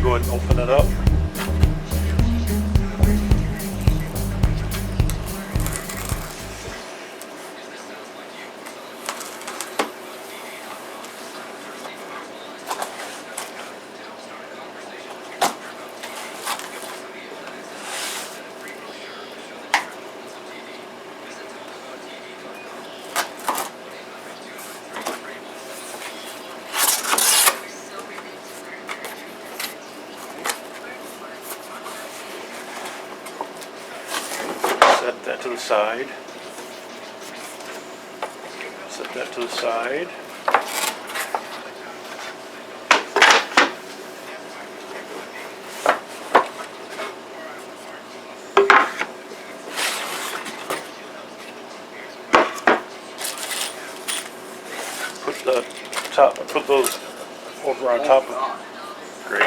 go ahead and open it up. Set that to the side. Set that to the side. Put those over on top of. Great.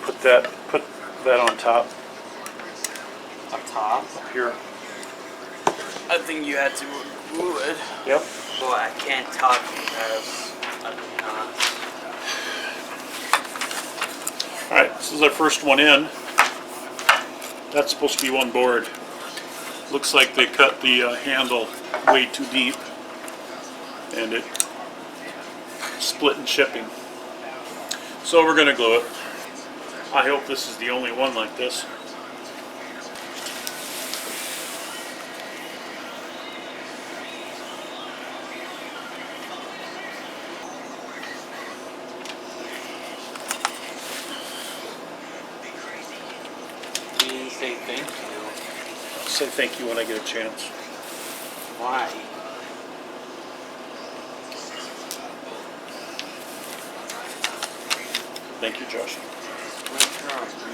Put that on top. On top? Up here. I think you had to glue it. Yep. Well, I can't talk because I'm not. Alright, this is our first one in. That's supposed to be one board. Looks like they cut the handle way too deep and it split in shipping. So we're going to glue it. I hope this is the only one like this. You didn't say thank you. I'll say thank you when I get a chance. Why? Thank you, Josh. No problem.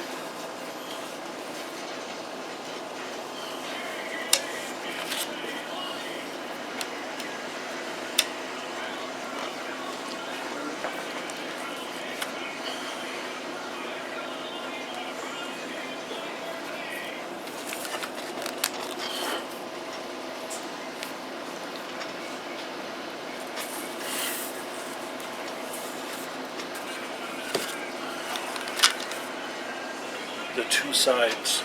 The two sides.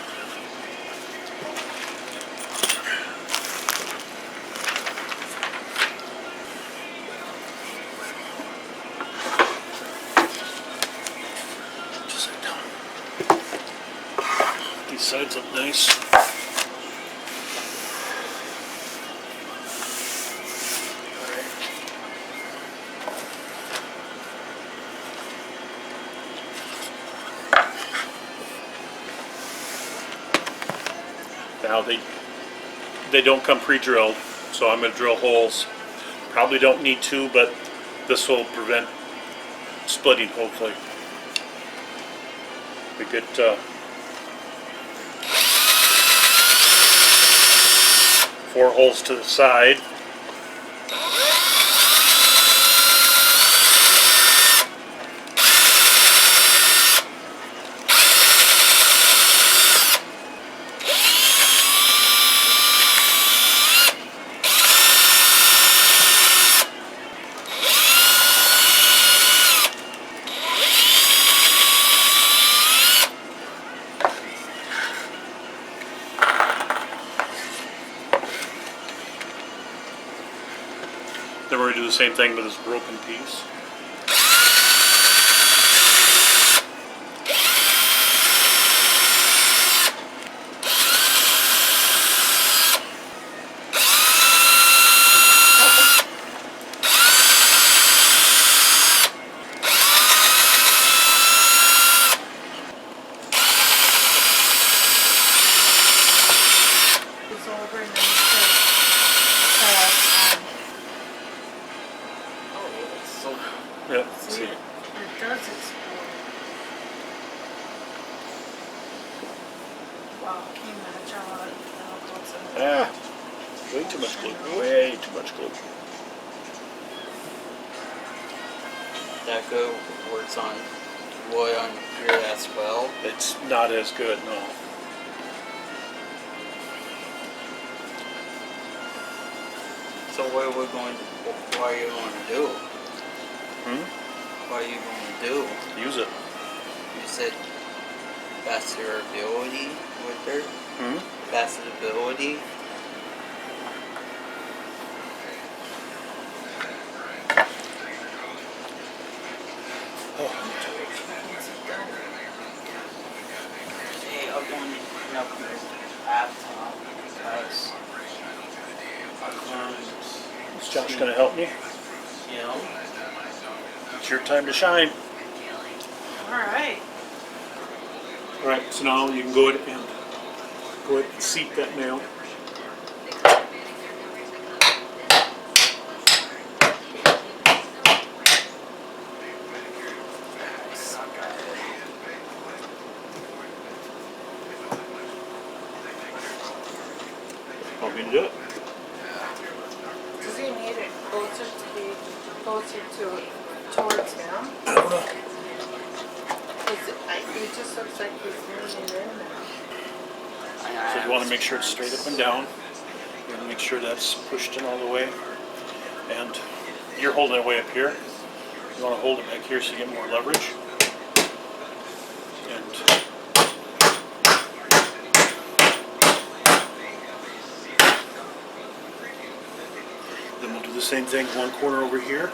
Just like down. These sides look nice. Now they don't come pre-drilled, so I'm going to drill holes. Probably don't need to, but this will prevent splitting, hopefully. We get 4 holes to the side. Then we're going to do the same thing with this broken piece. It's over and then you put Yeah, see see. it does explode. Wow, can you imagine how that looks in there? Ah, way too much glue. Way too much glue. Deco works on wood on here as well. It's not as good, no. So what are we going to, what are you going to do? What are you going to do? Use it. You said fasterability with her? Fasterability? Hey, I'm going to open up your laptop because Is Josh going to help me? you know, It's your time to shine. Alright. Alright, so now you can go ahead and seat that nail. Want me to do it? Does he need it closer to be closer towards him? I don't know. It just looks like he's leaning in now. So you want to make sure it's straight up and down. You want to make sure that's pushed in all the way. And you're holding it way up here. You want to hold it back here so you get more leverage. And then we'll do the same thing, one corner over here.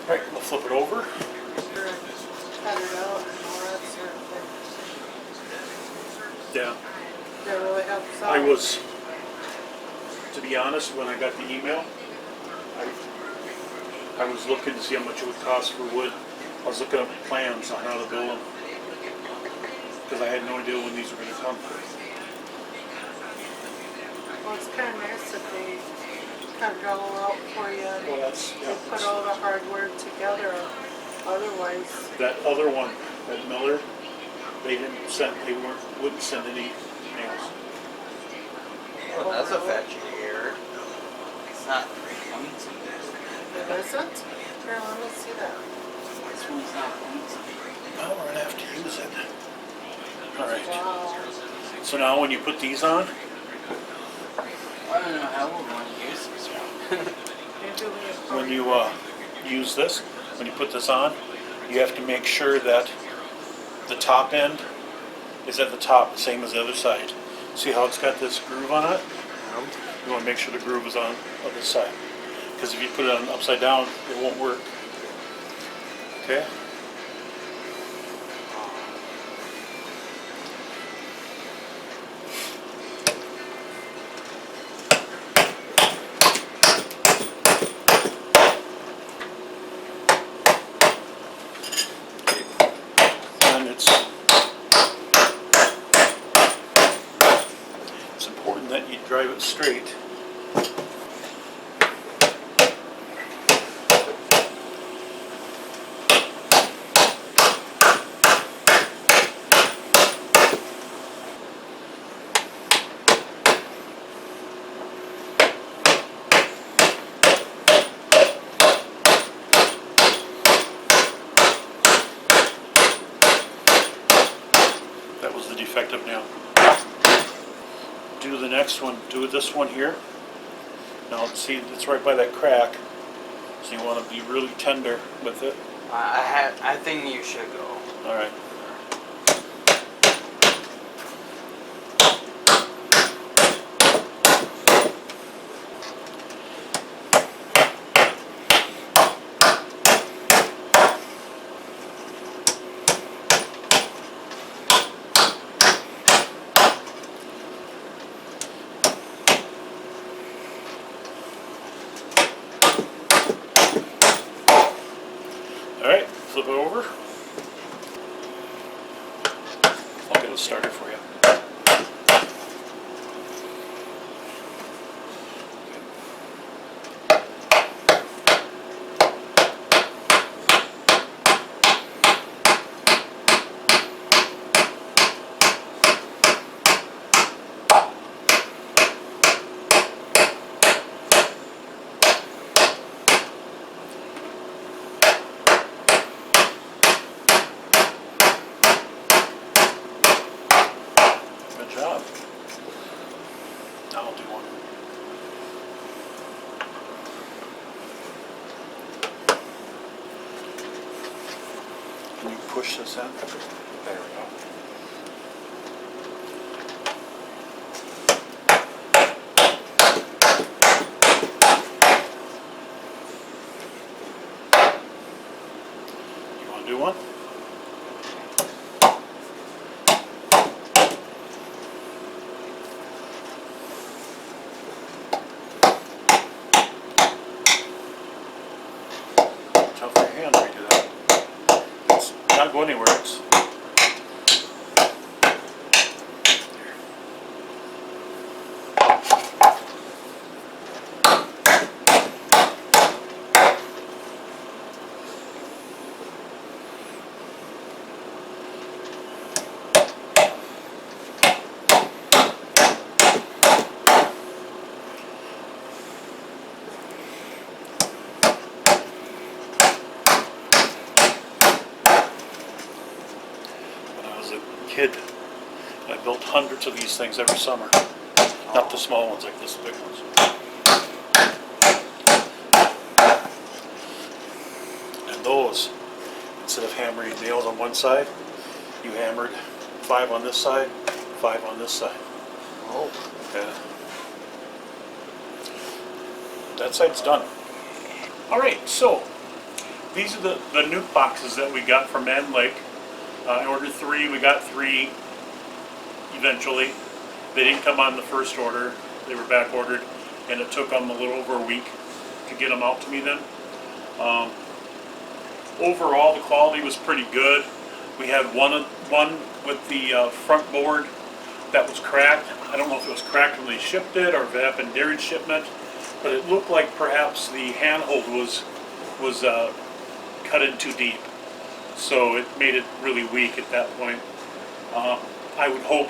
Alright, we'll flip it over. Cut it out and all that sort of thing. Yeah. That really helps out. I was, to be honest, when I got the email, I was looking to see how much it would cost for wood. I was looking up plans on how to build them because I had no idea when these were going to come. Well, it's kind of nice that they cut it all out for you. Well, that's, They yeah, put all the hardware together. Otherwise, that other one, that Miller, wouldn't send any nails. well, that's a fetch here. It's not pointy. it isn't. Here, let me see that. This one's not pointy. Now we're going to have to use it. Alright, Wow. so now when you put these on, I don't know how we're going to use this one. Maybe we have when you use this, when you put this on, you have to make sure that the top end is at the top, same as the other side. See how it's got this groove on it? You want to make sure the groove is on this side. Because if you put it on upside down, it won't work. Okay? And it's important that you drive it straight. That was the defective nail. Do the next one, do this one here. Now see, it's right by that crack, so you want to be really tender with it. I think you should go. Alright. Alright, flip it over. I'll get it started for you. Can you push this in? There we go. You want to do one? Tough for your hand to do that. It's not going anywhere. It's kid, I built hundreds of these things every summer. Not the small ones like this, the big ones. And those, instead of hammering nails on one side, you hammered 5 on this side, 5 on this side. Oh. Yeah. That side's done. Alright, so these are the Nuke boxes that we got from Man Lake. I ordered 3, we got 3 eventually. They didn't come on the first order, they were back ordered, and it took them a little over a week to get them out to me then. Overall, the quality was pretty good. We had one with the front board that was cracked. I don't know if it was cracked when they shipped it or if it happened during shipment, but it looked like perhaps the handhold was cut in too deep. So it made it really weak at that point. I would hope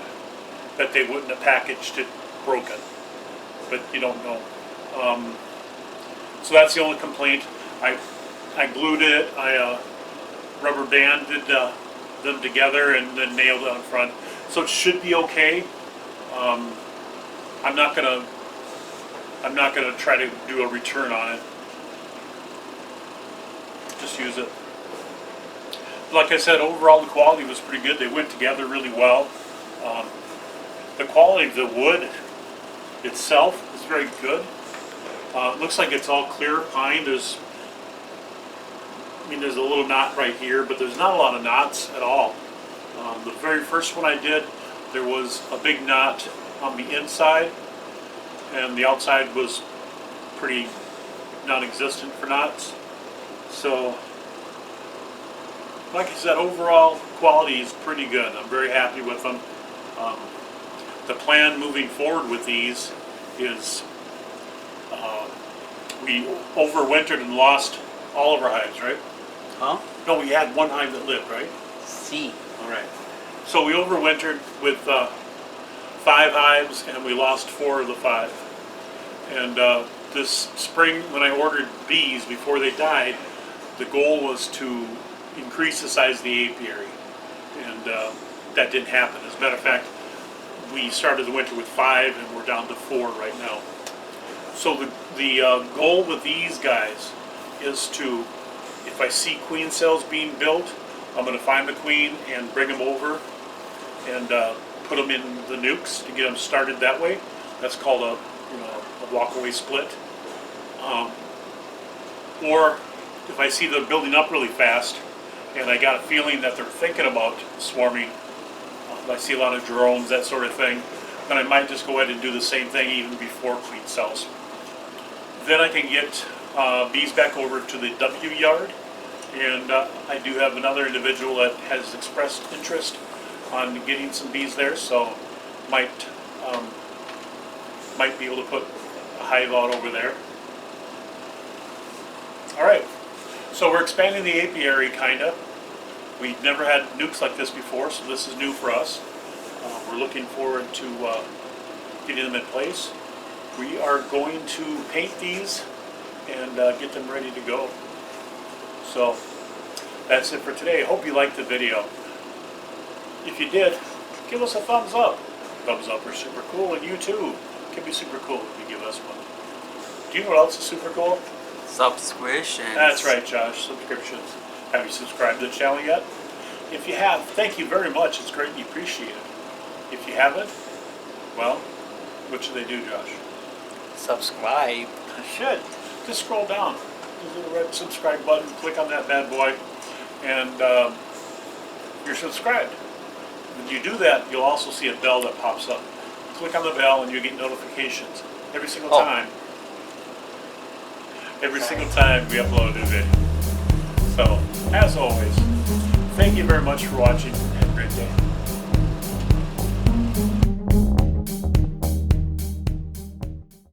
that they wouldn't have packaged it broken, but you don't know. So that's the only complaint. I glued it, I rubber banded them together and then nailed it on front. So it should be okay. I'm not gonna try to do a return on it. Just use it. Like I said, overall the quality was pretty good. They went together really well. The quality of the wood itself is very good. It looks like it's all clear pine. There's a little knot right here, but there's not a lot of knots at all. The very first one I did, there was a big knot on the inside, and the outside was pretty non-existent for knots. So, like I said, overall quality is pretty good. I'm very happy with them. The plan moving forward with these is we overwintered and lost all of our hives, right? Huh? No, we had one hive that lived, right? C. All right. So we overwintered with 5 hives, and we lost 4 of the 5. And this spring, when I ordered bees before they died, the goal was to increase the size of the apiary, and that didn't happen. As a matter of fact, we started the winter with 5, and we're down to 4 right now. So the goal with these guys is to, if I see queen cells being built, I'm going to find the queen and bring them over and put them in the nukes to get them started that way. That's called a walkaway split. Or if I see them building up really fast, and I got a feeling that they're thinking about swarming, I see a lot of drones, that sort of thing, then I might just go ahead and do the same thing even before queen cells. Then I can get bees back over to the W yard, and I do have another individual that has expressed interest on getting some bees there, so might be able to put a hive out over there. Alright, so we're expanding the apiary, kinda. We've never had nukes like this before, so this is new for us. We're looking forward to getting them in place. We are going to paint these and get them ready to go. So that's it for today. I hope you liked the video. If you did, give us a thumbs up. Thumbs up are super cool, and you too can be super cool if you give us one. Do you know what else is super cool? Subscriptions. That's right, Josh, subscriptions. Have you subscribed to the channel yet? If you have, thank you very much. It's greatly appreciated. If you haven't, well, what should they do, Josh? Subscribe. Should. Just scroll down. There's a little red subscribe button. Click on that bad boy, and you're subscribed. When you do that, you'll also see a bell that pops up. Click on the bell, and you get notifications every single Oh. time. Every single time we upload a new video. So, as always, thank you very much for watching. Have a great day.